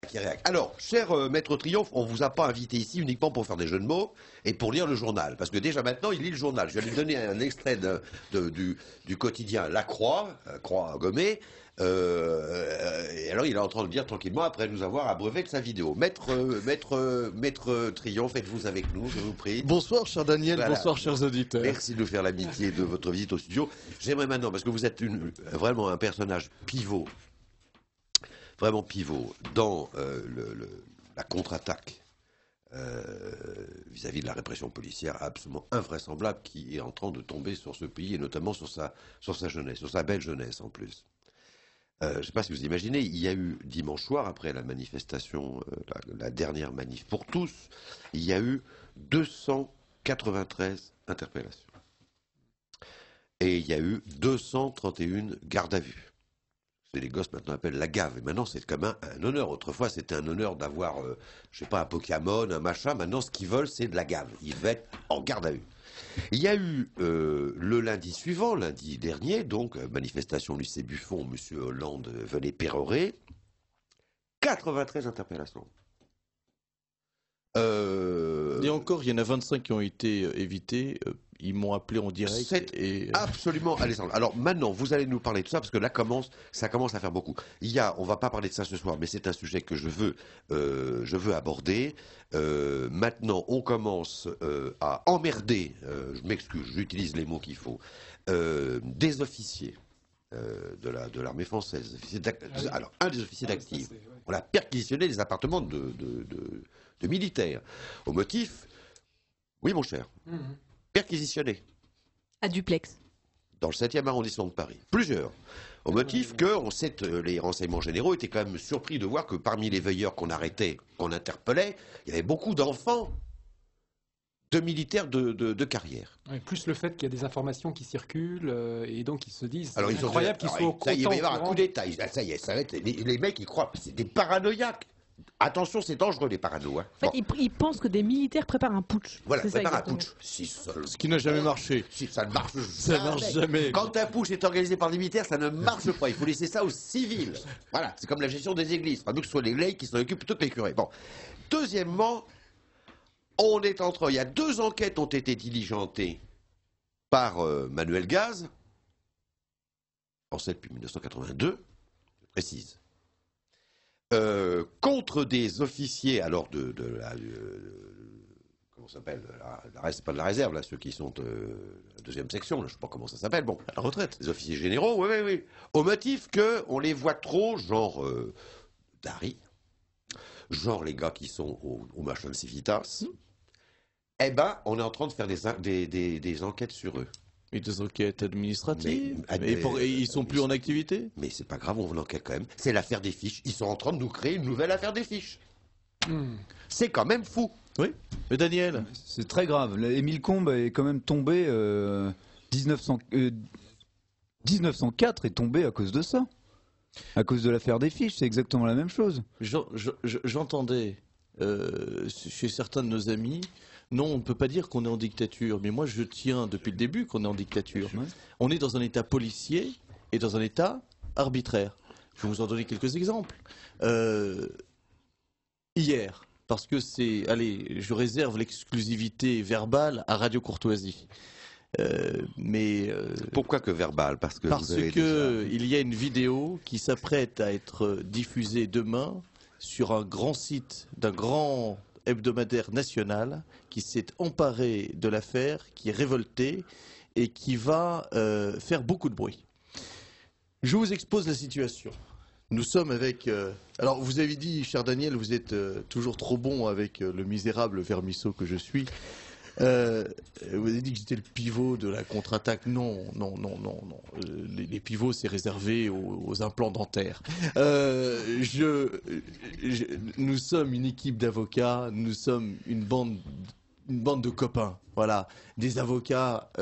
qui réagit. Alors, cher Maître Triomphe, on ne vous a pas invité ici uniquement pour faire des jeux de mots et pour lire le journal. Parce que déjà maintenant, il lit le journal. Je vais lui donner un extrait du quotidien La Croix, Croix gommée. Et alors, il est en train de lire tranquillement après nous avoir abreuvé de sa vidéo. Maître Triomphe, êtes-vous avec nous, je vous prie? Bonsoir, cher Daniel, Voilà. bonsoir, chers auditeurs. Merci de nous faire l'amitié de votre visite au studio. J'aimerais maintenant, parce que vous êtes vraiment un personnage pivot, vraiment pivot dans la contre-attaque vis-à-vis de la répression policière absolument invraisemblable qui est en train de tomber sur ce pays et notamment sur sa jeunesse, sur sa belle jeunesse en plus. Je ne sais pas si vous imaginez, il y a eu dimanche soir, après la manifestation, la dernière manif pour tous, il y a eu 293 interpellations. Et il y a eu 231 gardes à vue. C'est les gosses maintenant appellent la gave. Et maintenant, c'est quand même un honneur. Autrefois, c'était un honneur d'avoir, je sais pas, un Pokémon, un machin. Maintenant, ce qu'ils veulent, c'est de la gave. Ils veulent être en garde à vue. Il y a eu le lundi suivant, lundi dernier, donc manifestation lycée Buffon, M. Hollande venait pérorer, 93 interpellations. Et encore, il y en a 25 qui ont été évités. Ils m'ont appelé en direct. C'est absolument Alexandre. Alors maintenant, vous allez nous parler de ça parce que là, ça commence à faire beaucoup. On va pas parler de ça ce soir, mais c'est un sujet que je veux aborder. Maintenant, on commence à emmerder, je m'excuse, j'utilise les mots qu'il faut, des officiers de l'armée française. Alors, un des officiers d'active, on a perquisitionné les appartements de militaires au motif, oui mon cher, perquisitionné. À duplex. Dans le 7e arrondissement de Paris. Plusieurs. Au motif que les renseignements généraux étaient quand même surpris de voir que parmi les veilleurs qu'on arrêtait, qu'on interpellait, il y avait beaucoup d'enfants de militaires de carrière. Ouais, plus le fait qu'il y a des informations qui circulent et donc ils se disent c'est incroyable qu'ils soient au ça, il va y avoir un courant. coup d'État. Ça y est, ça va être, les mecs ils croient, c'est des paranoïaques. Attention, c'est dangereux les parano. Hein. En fait, ils pensent que des militaires préparent un putsch. Voilà, préparent un putsch. Ce qui n'a jamais marché. Si, ça ne marche Ça marche jamais. Quand un putsch est organisé par des militaires, ça ne marche pas. Il faut laisser ça aux civils. Voilà, c'est comme la gestion des églises. Pas nous que ce soit les laïcs qui s'en occupent plutôt que les curés. Bon. Deuxièmement, il y a 2 enquêtes ont été diligentées par Manuel Gaz, français depuis 1982, je précise. Contre des officiers, alors comment ça s'appelle, c'est pas de la réserve, là, ceux qui sont la 2e section, là, je sais pas comment ça s'appelle, bon, à la retraite, les officiers généraux, oui, au motif qu'on les voit trop, genre Dari, genre les gars qui sont au machin de Civitas, eh ben, on est en train de faire des enquêtes sur eux. Et des enquêtes administratives. Mais ils sont plus en activité. Mais c'est pas grave, on l'enquête quand même. C'est l'affaire des fiches. Ils sont en train de nous créer une nouvelle affaire des fiches. C'est quand même fou. Oui. Mais Daniel, c'est très grave. Émile Combes est quand même tombé. 1904 est tombé à cause de ça. À cause de l'affaire des fiches, c'est exactement la même chose. J'entendais chez certains de nos amis. Non, on ne peut pas dire qu'on est en dictature, mais moi je tiens depuis le début qu'on est en dictature. On est dans un état policier et dans un état arbitraire. Je vais vous en donner quelques exemples. Hier, parce que je réserve l'exclusivité verbale à Radio Courtoisie. Pourquoi que verbal? Parce que il y a une vidéo qui s'apprête à être diffusée demain sur un grand site d'un grand hebdomadaire national qui s'est emparé de l'affaire, qui est révolté et qui va faire beaucoup de bruit. Je vous expose la situation. Nous sommes avec... alors, vous avez dit, cher Daniel, vous êtes toujours trop bon avec le misérable vermisseau que je suis. Vous avez dit que j'étais le pivot de la contre-attaque. Non. Les pivots, c'est réservé aux implants dentaires. Nous sommes une équipe d'avocats, nous sommes une bande de copains. Voilà, des avocats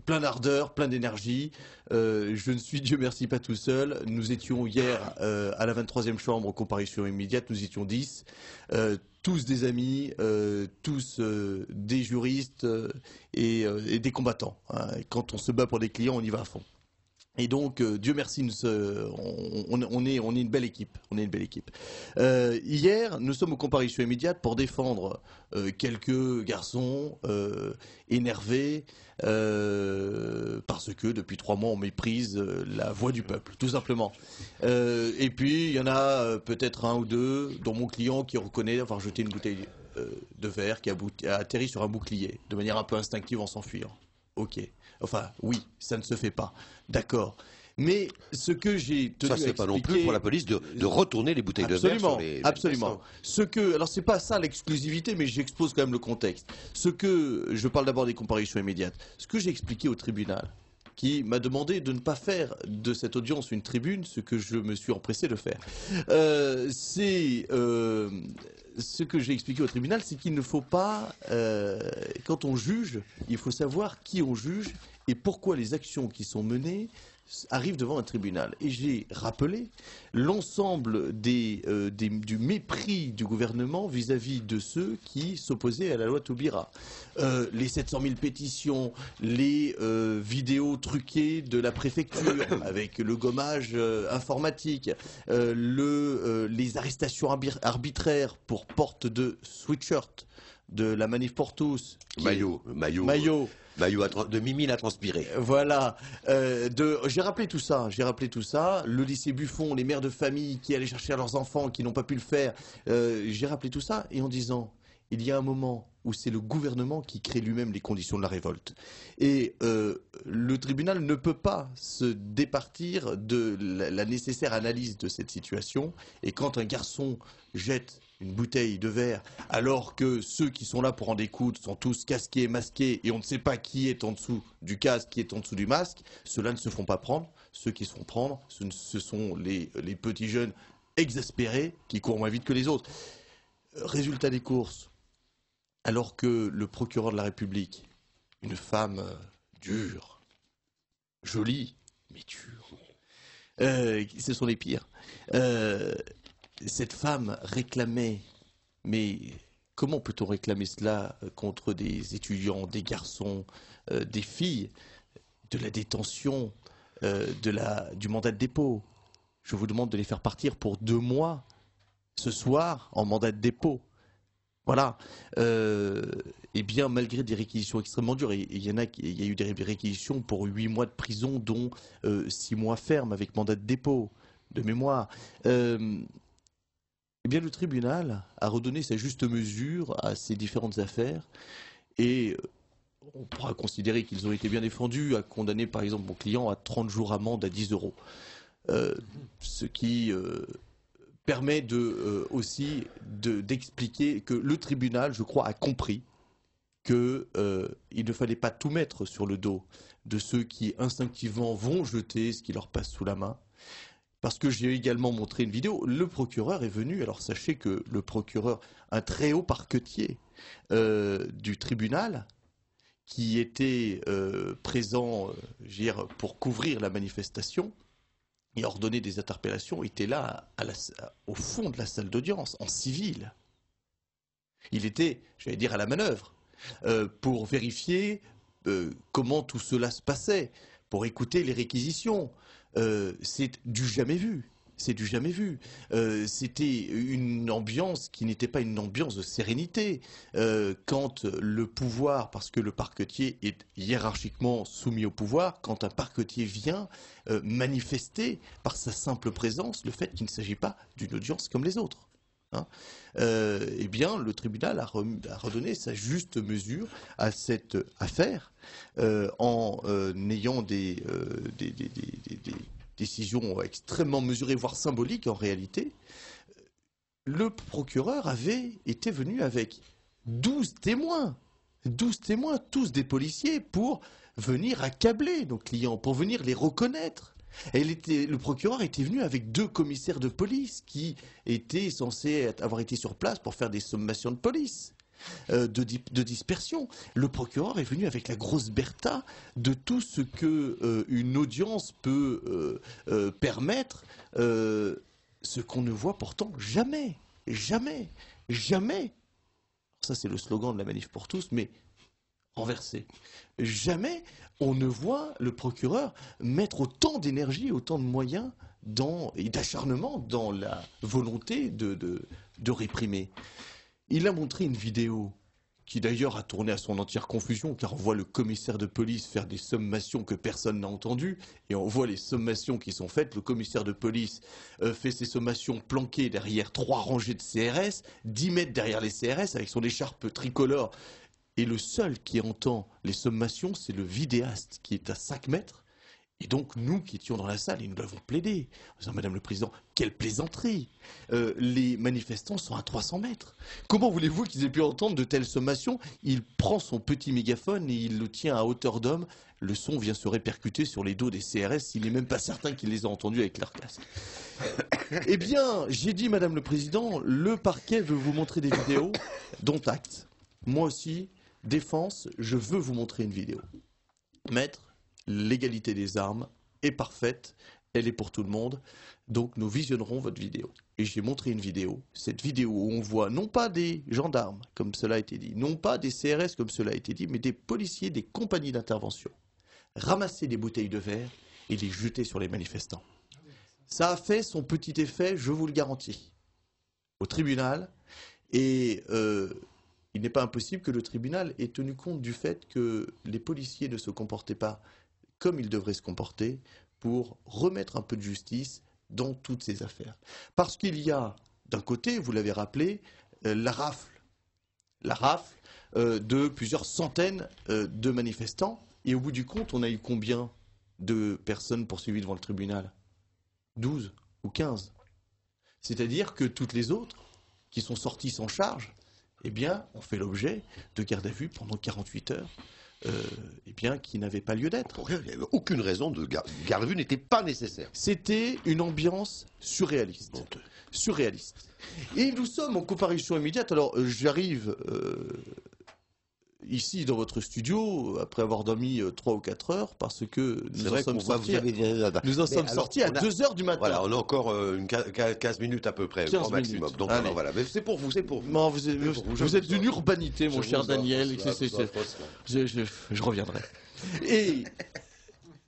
plein d'ardeur, plein d'énergie. Je ne suis, Dieu merci, pas tout seul. Nous étions hier à la 23e chambre en comparution immédiate, nous étions 10. Tous des amis, tous des juristes et des combattants. Hein. Quand on se bat pour des clients, on y va à fond. Et donc, Dieu merci, on est une belle équipe. On est une belle équipe. Hier, nous sommes aux comparutions immédiates pour défendre quelques garçons énervés parce que depuis 3 mois, on méprise la voix du peuple, tout simplement. Et puis, il y en a peut-être 1 ou 2, dont mon client qui reconnaît avoir jeté une bouteille de verre qui a atterri sur un bouclier de manière un peu instinctive en s'enfuyant. Ok. Enfin, oui, ça ne se fait pas. D'accord. Mais ce que j'ai tenu Ça, à c'est pas non plus expliquer- pour la police de retourner les bouteilles de verre Absolument, sur les absolument. manifestants. Alors c'est pas ça l'exclusivité, mais j'expose quand même le contexte. Je parle d'abord des comparutions immédiates. Ce que j'ai expliqué au tribunal, qui m'a demandé de ne pas faire de cette audience une tribune, ce que je me suis empressé de faire. Ce que j'ai expliqué au tribunal, c'est qu'il ne faut pas, quand on juge, il faut savoir qui on juge et pourquoi les actions qui sont menées arrivent devant un tribunal. Et j'ai rappelé l'ensemble du mépris du gouvernement vis-à-vis de ceux qui s'opposaient à la loi Taubira. Les 700 000 pétitions, les vidéos truquées de la préfecture avec le gommage informatique, les arrestations arbitraires pour porte de sweatshirt de la Manif pour tous. Maillot de Mimi l'a transpiré. Voilà. J'ai rappelé tout ça. Le lycée Buffon, les mères de famille qui allaient chercher leurs enfants, qui n'ont pas pu le faire. J'ai rappelé tout ça et en disant, il y a un moment où c'est le gouvernement qui crée lui-même les conditions de la révolte. Et le tribunal ne peut pas se départir de la nécessaire analyse de cette situation. Et quand un garçon jette une bouteille de verre, alors que ceux qui sont là pour en découdre sont tous casqués, masqués, et on ne sait pas qui est en dessous du casque, qui est en dessous du masque, ceux-là ne se font pas prendre. Ceux qui se font prendre, ce sont les petits jeunes exaspérés qui courent moins vite que les autres. Résultat des courses, alors que le procureur de la République, une femme dure, jolie, mais dure, ce sont les pires, cette femme réclamait, mais comment peut-on réclamer cela contre des étudiants, des garçons, des filles, de la détention, du mandat de dépôt? Je vous demande de les faire partir pour 2 mois, ce soir, en mandat de dépôt. Voilà. Eh bien, malgré des réquisitions extrêmement dures, et il y a eu des réquisitions pour 8 mois de prison, dont 6 mois ferme avec mandat de dépôt, de mémoire. Eh bien, le tribunal a redonné sa juste mesure à ces différentes affaires et on pourra considérer qu'ils ont été bien défendus, à condamner par exemple mon client à 30 jours amende à 10 euros. Ce qui permet aussi d'expliquer que le tribunal, je crois, a compris qu'il ne fallait pas tout mettre sur le dos de ceux qui instinctivement vont jeter ce qui leur passe sous la main. Parce que j'ai également montré une vidéo, le procureur est venu, alors sachez que le procureur, un très haut parquetier du tribunal, qui était présent pour couvrir la manifestation et ordonner des interpellations, était là au fond de la salle d'audience, en civil. Il était, j'allais dire, à la manœuvre, pour vérifier comment tout cela se passait, pour écouter les réquisitions. C'est du jamais vu. C'est du jamais vu. C'était une ambiance qui n'était pas une ambiance de sérénité. Quand le pouvoir, parce que le parquetier est hiérarchiquement soumis au pouvoir, quand un parquetier vient manifester par sa simple présence le fait qu'il ne s'agit pas d'une audience comme les autres. Eh bien, le tribunal a redonné sa juste mesure à cette affaire en ayant des décisions extrêmement mesurées, voire symboliques en réalité. Le procureur était venu avec 12 témoins, tous des policiers, pour venir accabler nos clients, pour venir les reconnaître. Le procureur était venu avec 2 commissaires de police qui étaient censés avoir été sur place pour faire des sommations de police, de dispersion. Le procureur est venu avec la grosse bertha de tout ce que une audience peut permettre, ce qu'on ne voit pourtant jamais. Ça, c'est le slogan de la Manif pour tous, mais renversé. Jamais on ne voit le procureur mettre autant d'énergie, autant de moyens et d'acharnement dans la volonté de réprimer. Il a montré une vidéo qui d'ailleurs a tourné à son entière confusion, car on voit le commissaire de police faire des sommations que personne n'a entendues, et on voit les sommations qui sont faites. Le commissaire de police fait ses sommations planquées derrière 3 rangées de CRS, 10 mètres derrière les CRS, avec son écharpe tricolore. Et le seul qui entend les sommations, c'est le vidéaste, qui est à 5 mètres. Et donc, nous qui étions dans la salle, et nous l'avons plaidé, en disant, Madame le Président, quelle plaisanterie! Les manifestants sont à 300 mètres. Comment voulez-vous qu'ils aient pu entendre de telles sommations? Il prend son petit mégaphone et il le tient à hauteur d'homme. Le son vient se répercuter sur les dos des CRS. Il n'est même pas certain qu'ils les aient entendus avec leur casque. Eh bien, j'ai dit, Madame le Président, le parquet veut vous montrer des vidéos, dont acte. Moi aussi, défense, je veux vous montrer une vidéo. Maître, l'égalité des armes est parfaite, elle est pour tout le monde, donc nous visionnerons votre vidéo. Et j'ai montré une vidéo, cette vidéo où on voit non pas des gendarmes, comme cela a été dit, non pas des CRS, comme cela a été dit, mais des policiers, des compagnies d'intervention, ramasser des bouteilles de verre et les jeter sur les manifestants. Ça a fait son petit effet, je vous le garantis, au tribunal, et il n'est pas impossible que le tribunal ait tenu compte du fait que les policiers ne se comportaient pas comme ils devraient se comporter pour remettre un peu de justice dans toutes ces affaires. Parce qu'il y a, d'un côté, vous l'avez rappelé, la rafle de plusieurs centaines de manifestants. Et au bout du compte, on a eu combien de personnes poursuivies devant le tribunal? 12 ou 15. C'est-à-dire que toutes les autres, qui sont sorties sans charge, eh bien, ont fait l'objet de garde à vue pendant 48 heures. Eh bien, qui n'avait pas lieu d'être. Il n'y avait aucune raison de garde à vue n'était pas nécessaire. C'était une ambiance surréaliste. Surréaliste. Et nous sommes en comparution immédiate. Alors, j'arrive ici dans votre studio après avoir dormi 3 ou 4 heures parce que nous en sommes sortis à 2 heures du matin. Voilà, on a encore 15 minutes à peu près, 15 au maximum. minutes. Donc Allez. voilà, mais c'est pour vous, c'est pour vous. Non, vous êtes d'une urbanité, mon cher Daniel. Je reviendrai. Et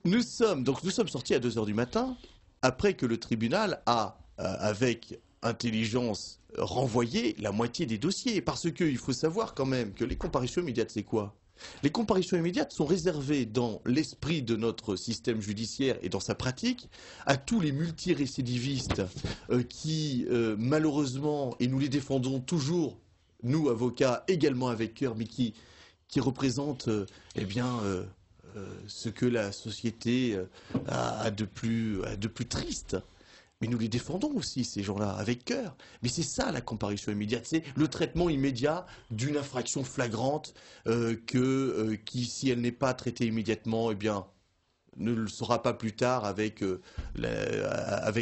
nous sommes sortis à 2 heures du matin après que le tribunal a, avec intelligence, renvoyé la moitié des dossiers. Parce qu'il faut savoir quand même que les comparutions immédiates, c'est quoi? Les comparutions immédiates sont réservées dans l'esprit de notre système judiciaire et dans sa pratique à tous les multirécidivistes qui, malheureusement, et nous les défendons toujours, nous, avocats, également avec cœur, mais qui représentent ce que la société a de plus triste. Mais nous les défendons aussi, ces gens-là, avec cœur. Mais c'est ça la comparution immédiate, c'est le traitement immédiat d'une infraction flagrante qui, si elle n'est pas traitée immédiatement, eh bien, ne le sera pas plus tard avec la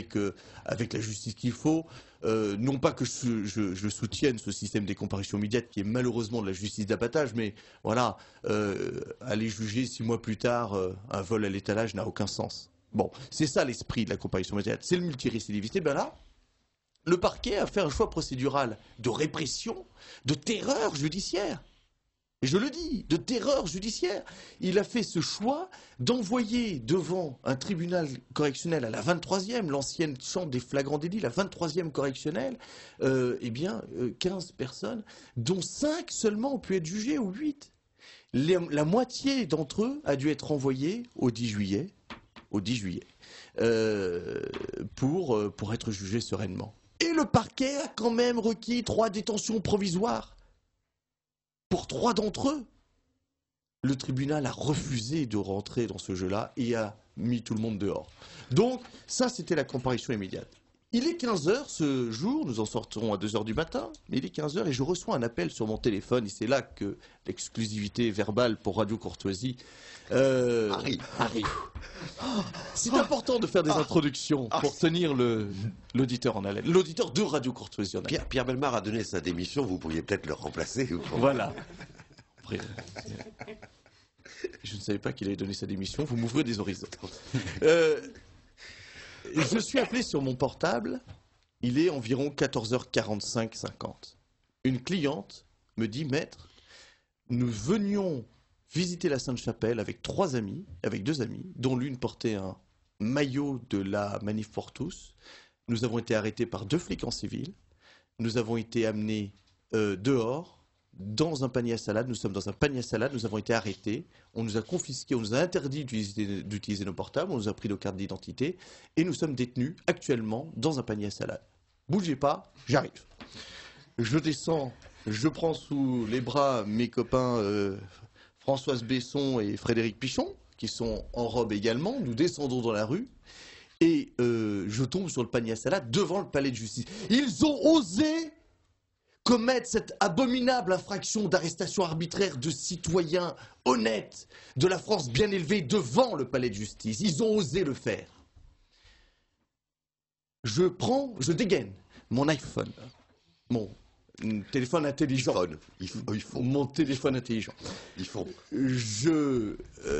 justice qu'il faut. Non pas que je soutienne ce système des comparutions immédiates qui est malheureusement de la justice d'abattage, mais voilà, aller juger 6 mois plus tard un vol à l'étalage n'a aucun sens. Bon, c'est ça l'esprit de la comparution immédiate, c'est le multirécidiviste. Et bien là, le parquet a fait un choix procédural de répression, de terreur judiciaire. Et je le dis, de terreur judiciaire. Il a fait ce choix d'envoyer devant un tribunal correctionnel à la 23e, l'ancienne chambre des flagrants délits, la 23e correctionnelle, 15 personnes, dont 5 seulement ont pu être jugées, ou 8. La moitié d'entre eux a dû être envoyée au 10 juillet, pour être jugés sereinement. Et le parquet a quand même requis 3 détentions provisoires. Pour 3 d'entre eux, le tribunal a refusé de rentrer dans ce jeu-là et a mis tout le monde dehors. Donc, ça, c'était la comparution immédiate. Il est 15h ce jour, nous en sortirons à 2h du matin, mais il est 15h et je reçois un appel sur mon téléphone, et c'est là que l'exclusivité verbale pour Radio Courtoisie arrive. C'est important de faire des introductions pour tenir l'auditeur en haleine, l'auditeur de Radio Courtoisie en haleine. Pierre Bellemare a donné sa démission, vous pourriez peut-être le remplacer. Voilà. Après, je ne savais pas qu'il allait donner sa démission, vous m'ouvrez des horizons. Je suis appelé sur mon portable, il est environ 14h45-50. Une cliente me dit, maître, nous venions visiter la Sainte-Chapelle avec 3 amis, avec 2 amis, dont l'une portait un maillot de la Manif pour tous. Nous avons été arrêtés par 2 flics en civil. Nous avons été amenés dehors, dans un panier à salade. Nous sommes dans un panier à salade, nous avons été arrêtés. On nous a confisqués, on nous a interdit d'utiliser nos portables, on nous a pris nos cartes d'identité et nous sommes détenus actuellement dans un panier à salade. Bougez pas, j'arrive. Je descends, je prends sous les bras mes copains Françoise Besson et Frédéric Pichon, qui sont en robe également. Nous descendons dans la rue et je tombe sur le panier à salade devant le palais de justice. Ils ont osé commettre cette abominable infraction d'arrestation arbitraire de citoyens honnêtes de la France bien élevée devant le palais de justice. Ils ont osé le faire. Je dégaine mon iPhone, mon téléphone intelligent. Mon téléphone intelligent. Je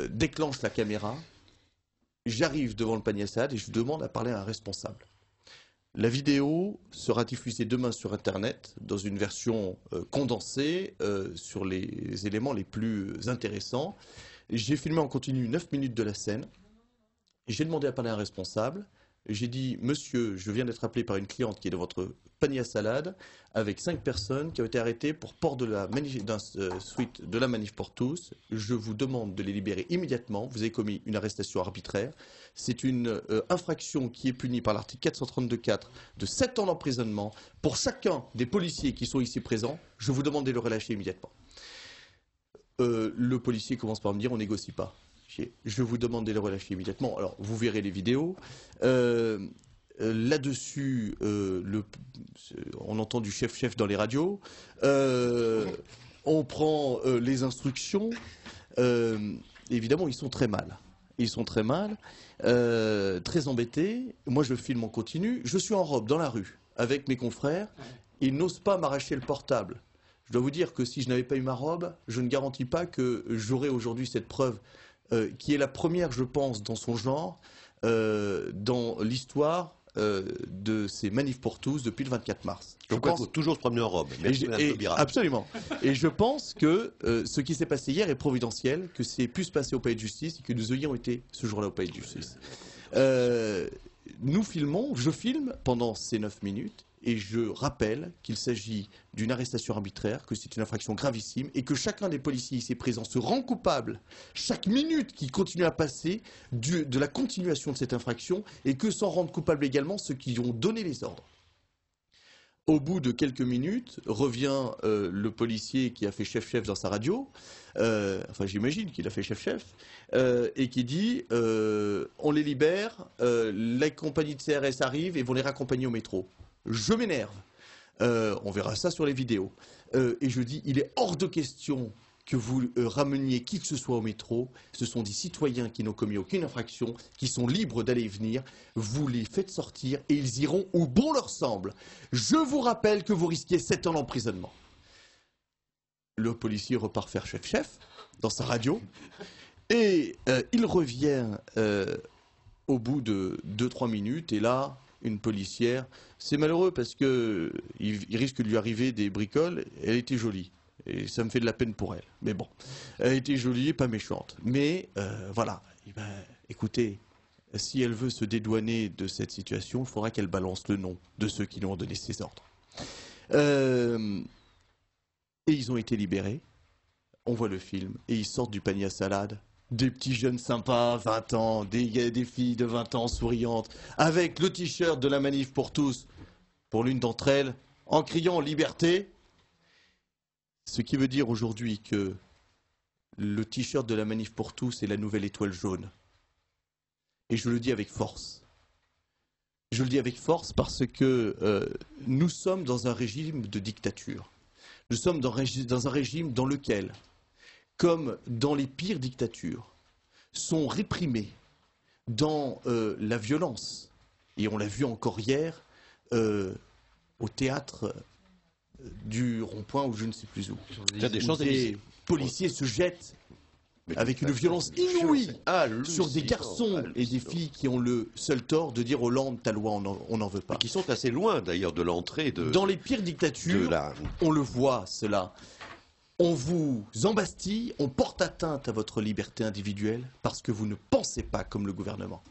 déclenche la caméra, j'arrive devant le panier à salade et je demande à parler à un responsable. La vidéo sera diffusée demain sur Internet dans une version condensée sur les éléments les plus intéressants. J'ai filmé en continu 9 minutes de la scène. J'ai demandé à parler à un responsable. J'ai dit, monsieur, je viens d'être appelé par une cliente qui est dans votre panier à salade avec 5 personnes qui ont été arrêtées pour port de la suite de la Manif pour tous. Je vous demande de les libérer immédiatement. Vous avez commis une arrestation arbitraire. C'est une infraction qui est punie par l'article 432.4 de 7 ans d'emprisonnement. Pour chacun des policiers qui sont ici présents, je vous demande de le relâcher immédiatement. Le policier commence par me dire, on négocie pas. Je vous demande de les relâcher immédiatement. Alors, vous verrez les vidéos. Là-dessus, on entend du chef-chef dans les radios. On prend les instructions. Évidemment, ils sont très mal. Ils sont très mal, très embêtés. Moi, je filme en continu. Je suis en robe dans la rue avec mes confrères. Ils n'osent pas m'arracher le portable. Je dois vous dire que si je n'avais pas eu ma robe, je ne garantis pas que j'aurais aujourd'hui cette preuve qui est la première, je pense, dans son genre, dans l'histoire de ces manifs pour tous depuis le 24 mars. Donc il faut toujours se promener en robe. Absolument. Et je pense que ce qui s'est passé hier est providentiel, que c'est pu se passer au palais de justice et que nous ayons été ce jour-là au palais de justice. Nous filmons, je filme pendant ces 9 minutes. Et je rappelle qu'il s'agit d'une arrestation arbitraire, que c'est une infraction gravissime et que chacun des policiers ici présents se rend coupable chaque minute qui continue à passer de la continuation de cette infraction et que s'en rendent coupables également ceux qui ont donné les ordres. Au bout de quelques minutes, revient le policier qui a fait chef-chef dans sa radio, enfin j'imagine qu'il a fait chef-chef, et qui dit on les libère, la compagnie de CRS arrive et vont les raccompagner au métro. Je m'énerve. On verra ça sur les vidéos. Et je dis, il est hors de question que vous rameniez qui que ce soit au métro. Ce sont des citoyens qui n'ont commis aucune infraction, qui sont libres d'aller et venir. Vous les faites sortir et ils iront où bon leur semble. Je vous rappelle que vous risquez 7 ans d'emprisonnement. Le policier repart faire chef-chef dans sa radio. Et il revient au bout de 2-3 minutes. Et là, une policière, c'est malheureux parce qu'il risque de lui arriver des bricoles. Elle était jolie. Et ça me fait de la peine pour elle. Mais bon, elle était jolie et pas méchante. Mais voilà, écoutez, si elle veut se dédouaner de cette situation, il faudra qu'elle balance le nom de ceux qui lui ont donné ses ordres. Et ils ont été libérés. On voit le film. Et ils sortent du panier à salade. Des petits jeunes sympas, 20 ans, des filles de 20 ans souriantes, avec le t-shirt de la Manif pour tous, pour l'une d'entre elles, en criant « Liberté ». Ce qui veut dire aujourd'hui que le t-shirt de la Manif pour tous est la nouvelle étoile jaune. Et je le dis avec force. Je le dis avec force parce que nous sommes dans un régime de dictature. Nous sommes dans un régime dans lequel, comme dans les pires dictatures, sont réprimés dans la violence. Et on l'a vu encore hier au théâtre du rond-point ou je ne sais plus où. Des policiers se jettent avec une violence inouïe sur des garçons et des filles qui ont le seul tort de dire Hollande, ta loi, on n'en veut pas. Et qui sont assez loin d'ailleurs de l'entrée de... Dans les pires dictatures, on le voit cela. On vous embastille, on porte atteinte à votre liberté individuelle parce que vous ne pensez pas comme le gouvernement.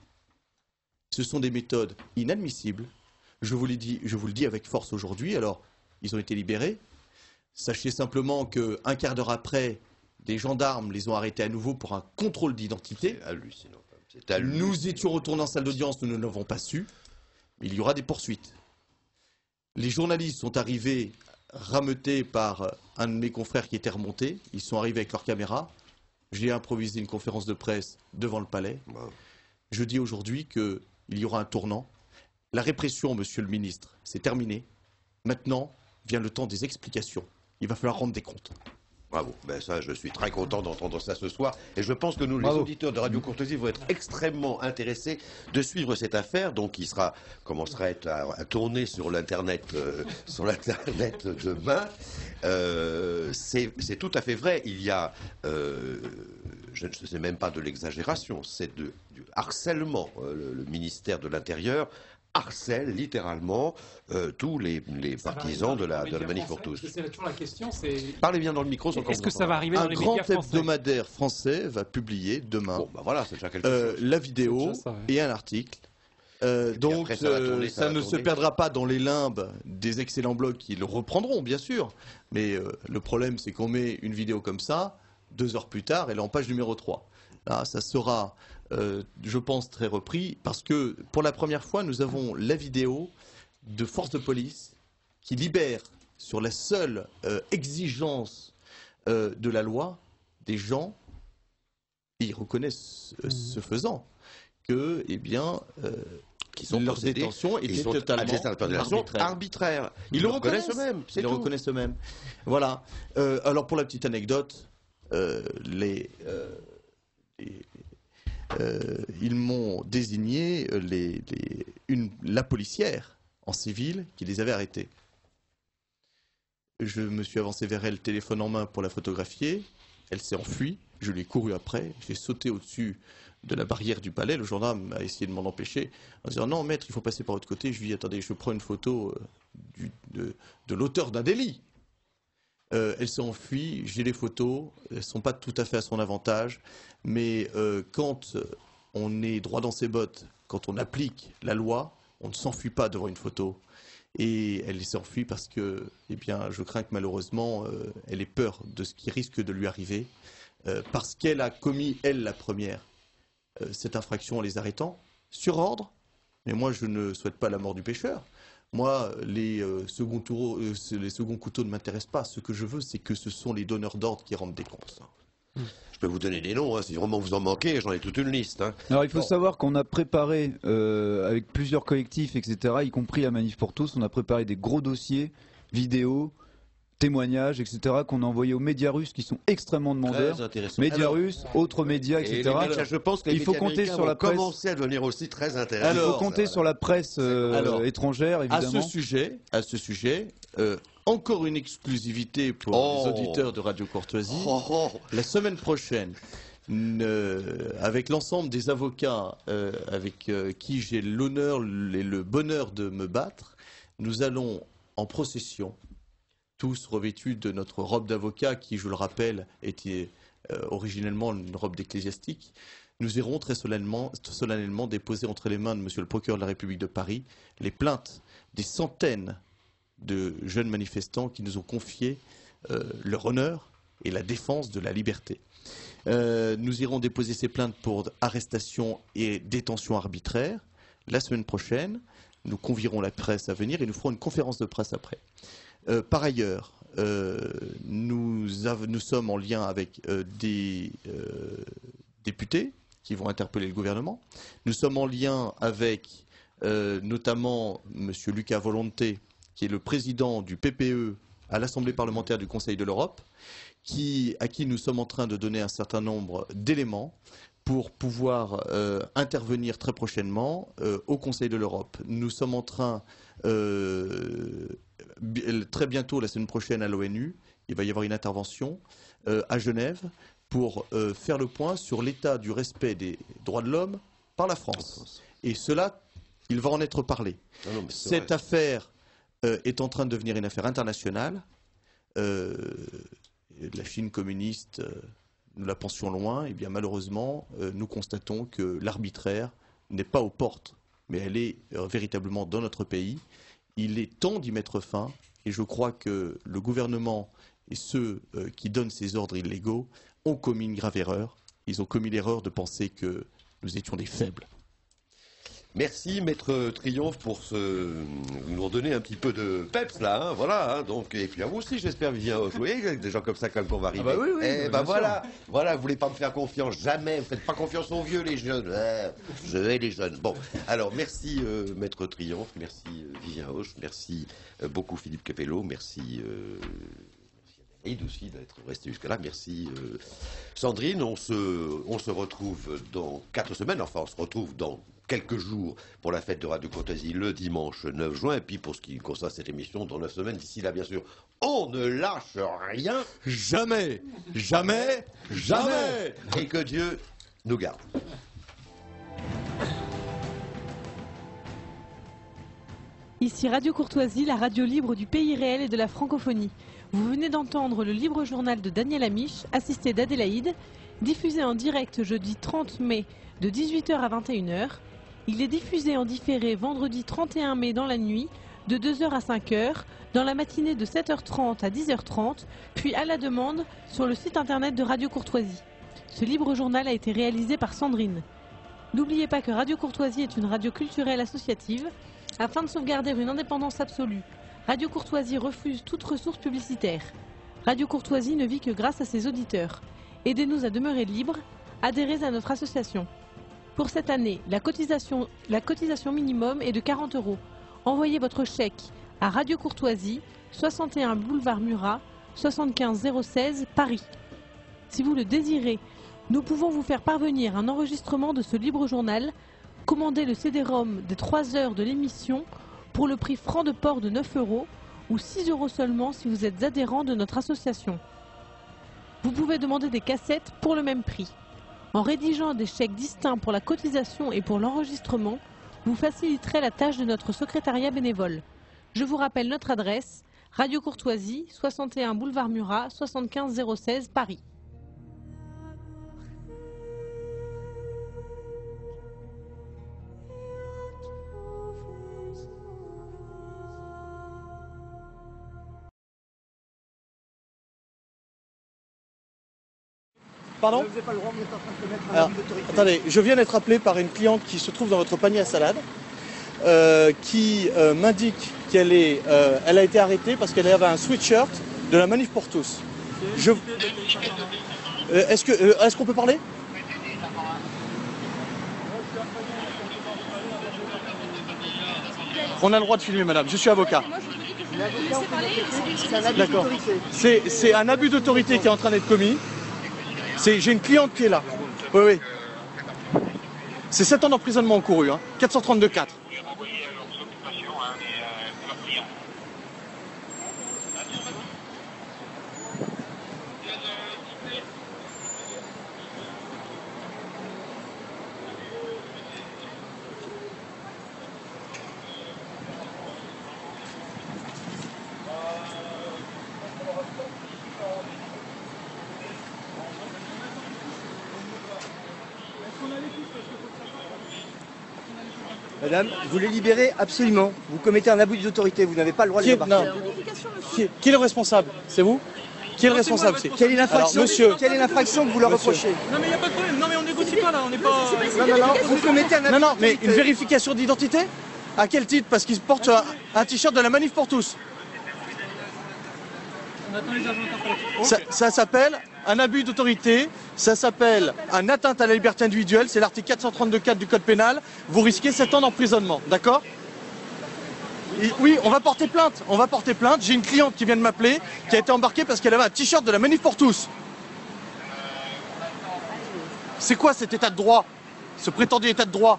Ce sont des méthodes inadmissibles. Je vous le dis avec force aujourd'hui. Alors, ils ont été libérés. Sachez simplement qu'un quart d'heure après, des gendarmes les ont arrêtés à nouveau pour un contrôle d'identité. C'est hallucinant. C'est hallucinant. Nous étions retournés en salle d'audience, nous ne l'avons pas su. Il y aura des poursuites. Les journalistes sont arrivés rameutés par un de mes confrères qui était remonté. Ils sont arrivés avec leurs caméras. J'ai improvisé une conférence de presse devant le palais. Wow. Je dis aujourd'hui qu'il y aura un tournant. La répression, monsieur le ministre, c'est terminé. Maintenant vient le temps des explications. Il va falloir rendre des comptes. Bravo, ben ça, je suis très content d'entendre ça ce soir. Et je pense que nous, les Bravo. auditeurs de Radio Courtoisie, vont être extrêmement intéressés de suivre cette affaire. Donc, qui commencera à tourner sur l'Internet demain. C'est tout à fait vrai. Il y a, je ne sais même pas de l'exagération, c'est du harcèlement. Le ministère de l'Intérieur harcèle littéralement tous les partisans de la manif pour tous. C'est toujours la question, c'est Parlez bien dans le micro. est-ce que ça va arriver dans Un les grand médias français? hebdomadaire français va publier demain Bon, ben voilà, c'est déjà quelque chose. la vidéo C'est déjà ça, ouais. et un article. puis Donc après, ça va tourner, ça ça va ne se tourner. perdra pas dans les limbes des excellents blogs qui le reprendront, bien sûr. Mais le problème, c'est qu'on met une vidéo comme ça, 2 heures plus tard, elle est en page numéro 3. Là, ça sera, je pense, très repris, parce que pour la première fois, nous avons la vidéo de forces de police qui libèrent, sur la seule exigence de la loi, des gens, et ils reconnaissent ce faisant, que, eh bien, Qui sont leur possédés, détention ils était sont totalement adjacents à la détention arbitraire. arbitraire. Ils le reconnaissent eux-mêmes, c'est Ils le tout. reconnaissent eux-mêmes. Voilà. Alors pour la petite anecdote, ils m'ont désigné la policière en civil qui les avait arrêtés. Je me suis avancé vers elle, téléphone en main, pour la photographier. Elle s'est enfuie. Je lui ai couru après. J'ai sauté au-dessus de la barrière du palais. Le gendarme a essayé de m'en empêcher en disant non, maître, il faut passer par l'autre côté. Je lui ai dit attendez, je prends une photo de l'auteur d'un délit. Elle s'est enfuie. J'ai les photos. Elles ne sont pas tout à fait à son avantage. Mais quand on est droit dans ses bottes, quand on applique la loi, on ne s'enfuit pas devant une photo. Et elle s'est enfuie parce que, eh bien, je crains que malheureusement, elle ait peur de ce qui risque de lui arriver, parce qu'elle a commis, elle, la première, cette infraction en les arrêtant, sur ordre. Mais moi, je ne souhaite pas la mort du pécheur. Moi, les seconds couteaux ne m'intéressent pas. Ce que je veux, c'est que ce sont les donneurs d'ordre qui rendent des comptes. Je peux vous donner des noms, hein, si vraiment vous en manquez, j'en ai toute une liste. Hein. Alors il faut savoir qu'on a préparé, avec plusieurs collectifs, etc., y compris la Manif pour tous, on a préparé des gros dossiers, vidéos, témoignages, etc., qu'on a envoyés aux médias russes qui sont extrêmement demandeurs. Très intéressant. Médias russes, autres médias, Et etc. les médias, je pense que les Il faut médias compter américains sur la vont presse. commencer à devenir aussi très intéressants. Il faut Alors, compter sur la presse Alors, étrangère, À évidemment. ce sujet, encore une exclusivité pour les auditeurs de Radio Courtoisie. Oh, oh. La semaine prochaine, avec l'ensemble des avocats avec qui j'ai l'honneur et le bonheur de me battre, nous allons en procession, tous revêtus de notre robe d'avocat qui, je le rappelle, était originellement une robe d'ecclésiastique. Nous irons très solennellement déposer entre les mains de Monsieur le procureur de la République de Paris les plaintes des centaines de jeunes manifestants qui nous ont confié leur honneur et la défense de la liberté. Nous irons déposer ces plaintes pour arrestation et détention arbitraire. La semaine prochaine, nous convierons la presse à venir et nous ferons une conférence de presse après. Par ailleurs, nous sommes en lien avec des députés qui vont interpeller le gouvernement. Nous sommes en lien avec notamment M. Luca Volonté, qui est le président du PPE à l'Assemblée parlementaire du Conseil de l'Europe, à qui nous sommes en train de donner un certain nombre d'éléments pour pouvoir intervenir très prochainement au Conseil de l'Europe. Nous sommes en train, très bientôt, la semaine prochaine à l'ONU, il va y avoir une intervention à Genève pour faire le point sur l'état du respect des droits de l'homme par la France. Et cela, il va en être parlé. Non, mais c'est Cette vrai. affaire est en train de devenir une affaire internationale. de la Chine communiste, nous la pensions loin, et bien malheureusement, nous constatons que l'arbitraire n'est pas aux portes, mais elle est véritablement dans notre pays. Il est temps d'y mettre fin, et je crois que le gouvernement et ceux qui donnent ces ordres illégaux ont commis une grave erreur. Ils ont commis l'erreur de penser que nous étions des faibles. Merci Maître Triomphe pour nous redonner un petit peu de peps là, hein, voilà. Hein, donc, et puis à vous aussi j'espère Vivien Hoche, vous voyez, avec des gens comme ça quand on va arriver. Ah bah oui, eh bien bah sûr. voilà, voilà, vous voulez pas me faire confiance, jamais, vous faites pas confiance aux vieux les jeunes. Je hais les jeunes. Bon, alors merci Maître Triomphe, merci Vivien Hoche, merci beaucoup Philippe Capello, merci Aïd aussi d'être resté jusque-là. Merci Sandrine. On se retrouve dans 4 semaines. Enfin, on se retrouve dans quelques jours pour la fête de Radio Courtoisie le dimanche 9 juin. Et puis pour ce qui concerne cette émission, dans 9 semaines. D'ici là, bien sûr, on ne lâche rien. Jamais, jamais, jamais. Et que Dieu nous garde. Ici Radio Courtoisie, la radio libre du pays réel et de la francophonie. Vous venez d'entendre le libre journal de Daniel Amiche, assisté d'Adélaïde, diffusé en direct jeudi 30 mai de 18h à 21h. Il est diffusé en différé vendredi 31 mai dans la nuit de 2h à 5h, dans la matinée de 7h30 à 10h30, puis à la demande sur le site internet de Radio Courtoisie. Ce libre journal a été réalisé par Sandrine. N'oubliez pas que Radio Courtoisie est une radio culturelle associative. Afin de sauvegarder une indépendance absolue, Radio Courtoisie refuse toute ressource publicitaire. Radio Courtoisie ne vit que grâce à ses auditeurs. Aidez-nous à demeurer libres, adhérez à notre association. Pour cette année, la cotisation minimum est de 40 €. Envoyez votre chèque à Radio Courtoisie, 61 boulevard Murat, 75 016 Paris. Si vous le désirez, nous pouvons vous faire parvenir un enregistrement de ce libre journal. Commandez le CD-ROM des 3 heures de l'émission pour le prix franc de port de 9 € ou 6 € seulement si vous êtes adhérent de notre association. Vous pouvez demander des cassettes pour le même prix. En rédigeant des chèques distincts pour la cotisation et pour l'enregistrement, vous faciliterez la tâche de notre secrétariat bénévole. Je vous rappelle notre adresse, Radio Courtoisie, 61 boulevard Murat, 75 016 Paris. Pardon ? Alors, attendez, je viens d'être appelé par une cliente qui se trouve dans votre panier à salade, qui m'indique qu'elle elle a été arrêtée parce qu'elle avait un sweatshirt de la Manif pour tous. Est-ce qu'on peut parler ? On a le droit de filmer, madame. Je suis avocat. D'accord. C'est un abus d'autorité qui est en train d'être commis. J'ai une cliente qui est là. Oui, oui. C'est 7 ans d'emprisonnement encouru, hein. 432-4. Madame, vous les libérez absolument. Vous commettez un abus d'autorité, vous n'avez pas le droit de les embarquer. Qui est le responsable? C'est vous? Qui est le responsable? Quelle est l'infraction? Alors, monsieur. Quelle est l'infraction que vous leur reprochez? Non mais il n'y a pas de problème, non mais on négocie pas là, on n'est pas... Non, vous commettez un abus Non, mais d'autorité. une vérification d'identité? À quel titre? Parce qu'ils portent un t-shirt de la Manif pour tous. On attend les agents interpellatifs. Ça s'appelle un abus d'autorité, ça s'appelle un atteinte à la liberté individuelle, c'est l'article 432-4 du code pénal. Vous risquez 7 ans d'emprisonnement, d'accord? Oui, on va porter plainte, J'ai une cliente qui vient de m'appeler, qui a été embarquée parce qu'elle avait un t-shirt de la Manif pour tous. C'est quoi cet état de droit? Ce prétendu état de droit?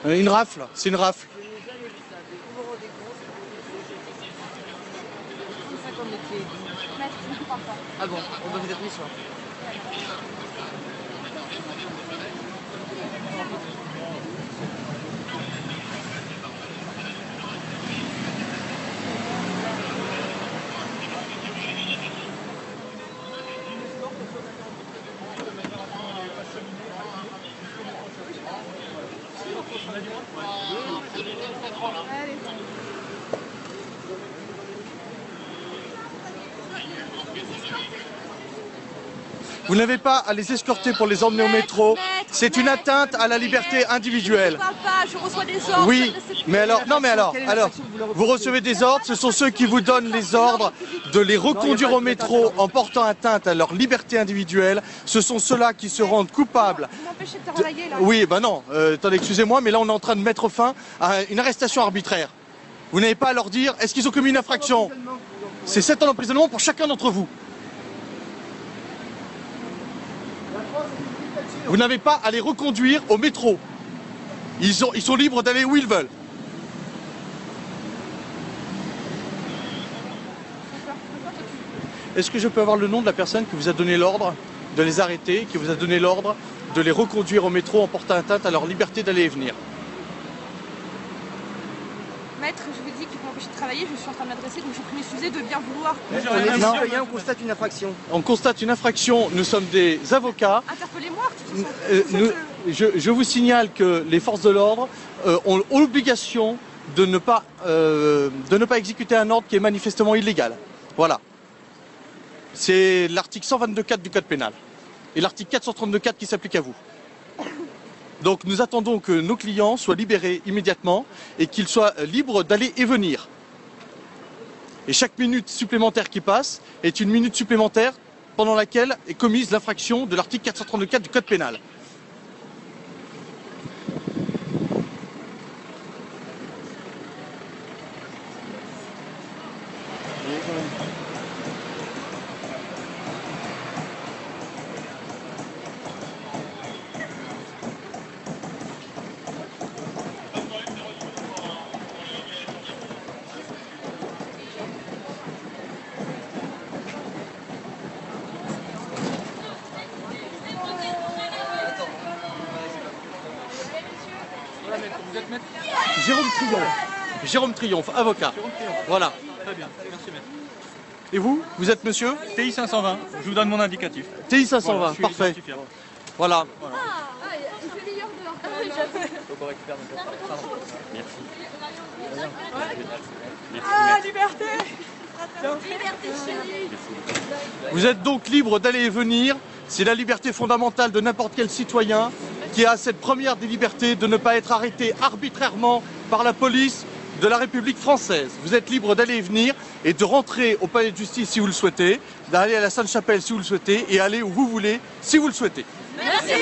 Une rafle, c'est une rafle. Ah bon, on doit vous être mis sur. Vous n'avez pas à les escorter pour les emmener au métro. C'est une atteinte à la liberté individuelle. Je reçois des ordres. Oui, mais alors, non mais alors, vous recevez des ordres, ce sont ceux qui vous donnent les ordres de les reconduire au métro en portant atteinte à leur liberté individuelle. Ce sont ceux-là qui se rendent coupables. Vous m'empêchez de te relayer là. Oui, ben non, attendez, excusez-moi, mais là on est en train de mettre fin à une arrestation arbitraire. Vous n'avez pas à leur dire, est-ce qu'ils ont commis une infraction? C'est 7 ans d'emprisonnement pour chacun d'entre vous. Vous n'avez pas à les reconduire au métro. Ils sont libres d'aller où ils veulent. Est-ce que je peux avoir le nom de la personne qui vous a donné l'ordre de les arrêter, qui vous a donné l'ordre de les reconduire au métro en portant atteinte à leur liberté d'aller et venir? Maître, je vous dis que vous m'empêchez de travailler, je suis en train de m'adresser, donc je prie m'excuser de bien vouloir. On est des citoyens, on constate une infraction. On constate une infraction, nous sommes des avocats. Interpellez-moi, de toute façon. Je vous signale que les forces de l'ordre ont l'obligation de ne pas exécuter un ordre qui est manifestement illégal. Voilà. C'est l'article 122.4 du Code pénal et l'article 432.4 qui s'applique à vous. Donc nous attendons que nos clients soient libérés immédiatement et qu'ils soient libres d'aller et venir. Et chaque minute supplémentaire qui passe est une minute supplémentaire pendant laquelle est commise l'infraction de l'article 432.4 du Code pénal. Jérôme Triomphe, avocat. Voilà. Très bien, merci maître. Et vous? Vous êtes monsieur? TI 520, je vous donne mon indicatif. TI 520, Voilà, je suis parfait. identifié. Voilà. Il fait meilleur dehors. Ah, liberté! Liberté chérie! Vous êtes donc libre d'aller et venir. C'est la liberté fondamentale de n'importe quel citoyen qui a cette première des libertés de ne pas être arrêté arbitrairement par la police de la République française. Vous êtes libre d'aller et venir et de rentrer au palais de justice si vous le souhaitez, d'aller à la Sainte-Chapelle si vous le souhaitez et aller où vous voulez si vous le souhaitez. Merci.